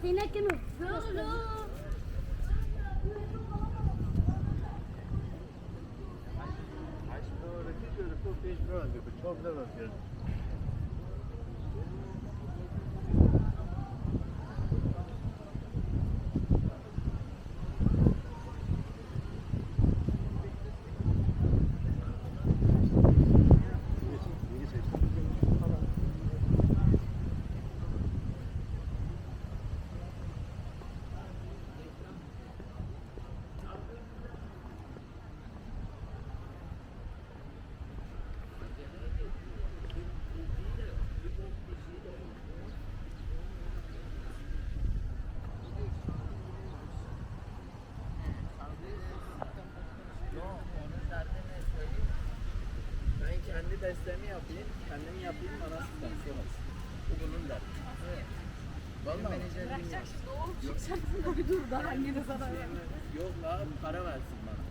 Tiene que no. Kendi bestemi yapayım, kendim yapayım, anasından sonrası. Bu bunun derdi. Evet. Vallahi Bırakacak şimdi oğlum çıkacaksın bir dur daha yine zarar verme. Yok abi para versin bana.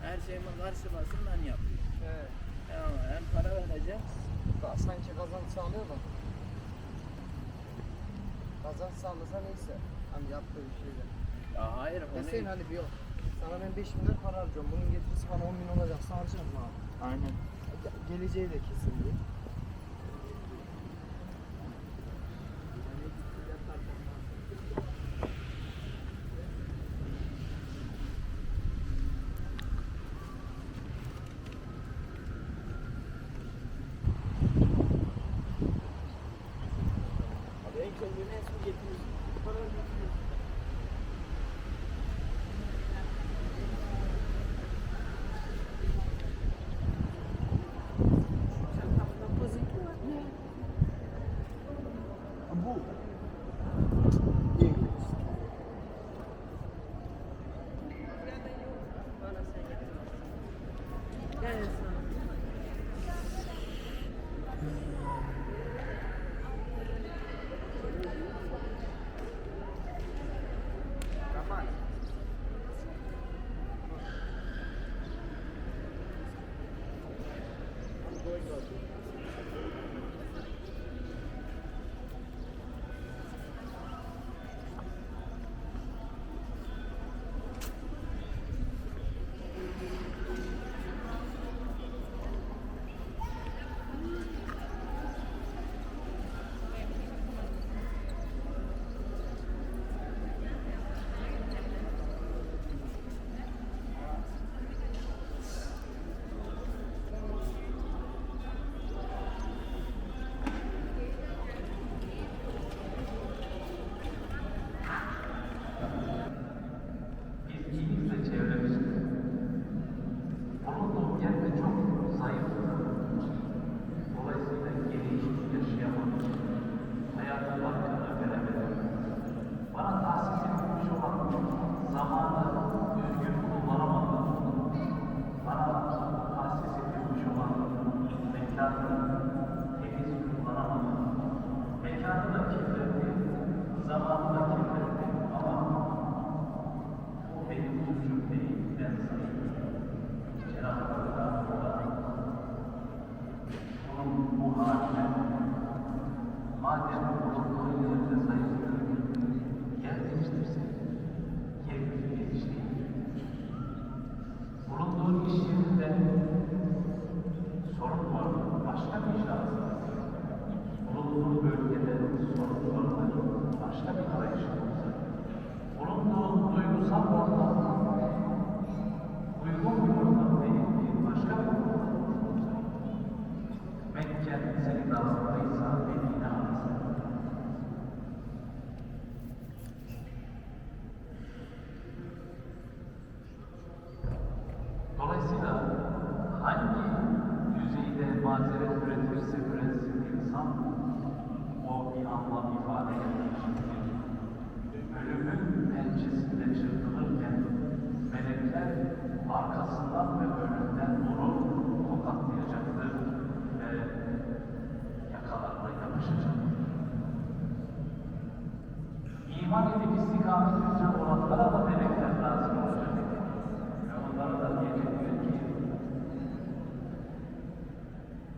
Her şeyimin karşılasın ben yapayım. Evet. Ama hem para vereceğim. Daha sanki kazanç sağlıyor da. Kazanç sağlasa neyse. Hani yaptığı bir şeyle. Ya hayır onu... Deseyin hani bir yok. Sana ben 5 bin lira para harcıyorum. Bunun getirisi bana 10 bin olacaksa harcarım abi. Aynen. Geleceği de kesin değil. Abi en kendine en son getiriyorsun. Para getiriyorsun. Bu. Gel sana. Tamam. İlgimizle çevremizde bulunduğum yerde çok zayıf. Dolayısıyla geniş yaşayamadım. Hayatın hakkını veremedim. Bana tahsis edilmiş olan zamanı düzgün kullanamadım. Bana tahsis edilmiş olan mekanı temiz kullanamadım. Mekanı da kirlettim, zamanı da kirlettim ama o benim suçum değil, ben sayıyorum. Cenab-ı Hak da onun bu haline, madem bulunduğu yerde sayıyorum, yer değiştirsin, yerini yetiştirsin. Bulunduğun iş yerinde sorun var, başka bir şans var. Bulunduğun bölgede sorun var, başka bir arayış olacak. Bulunduğun duygusal ortamda uygun bir ortam değil, başka bir ortam olacak. Mekke senin ağzındaysa Medine ağzında. Dolayısıyla mazeret üretirse üretsin insan, o bir anlam ifade etmiştir. Ölümün pençesinde çırpınırken melekler arkasından ve önünden onu tokatlayacaktır ve yakalarına yapışacaktır. İman edip istikamet üzere olanlara da melekler lazım olacak. Ve onlara da diyecekler ki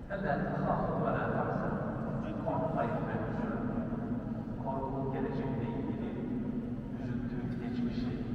neden tahıl ve refaksa korkmayın ve üzülün. Korkun gelecekle ilgili, üzüntü geçmişi.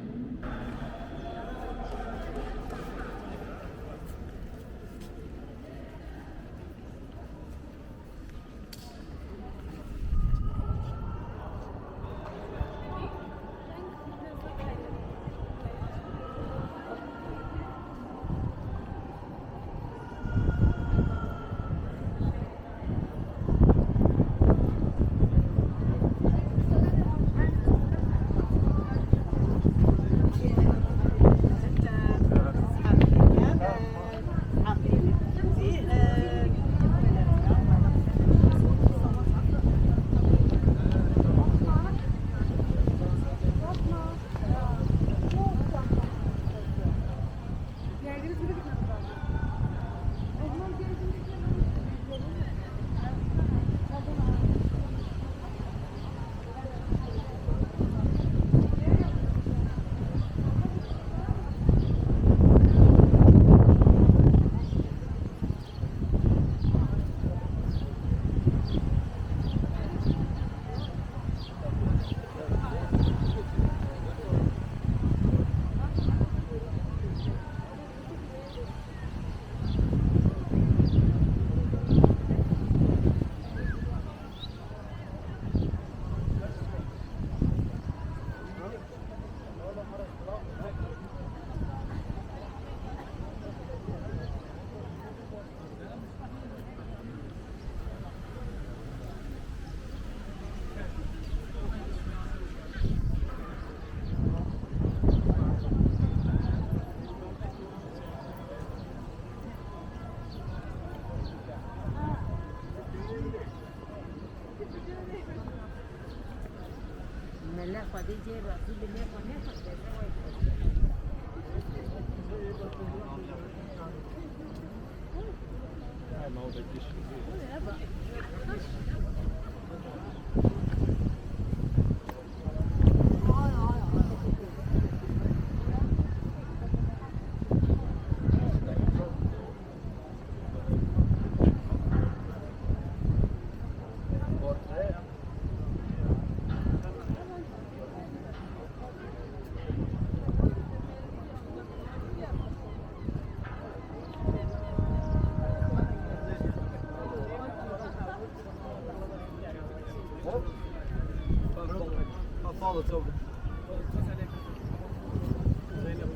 Melek pada je, berarti dia punya pakai Follow it over. Zeynep.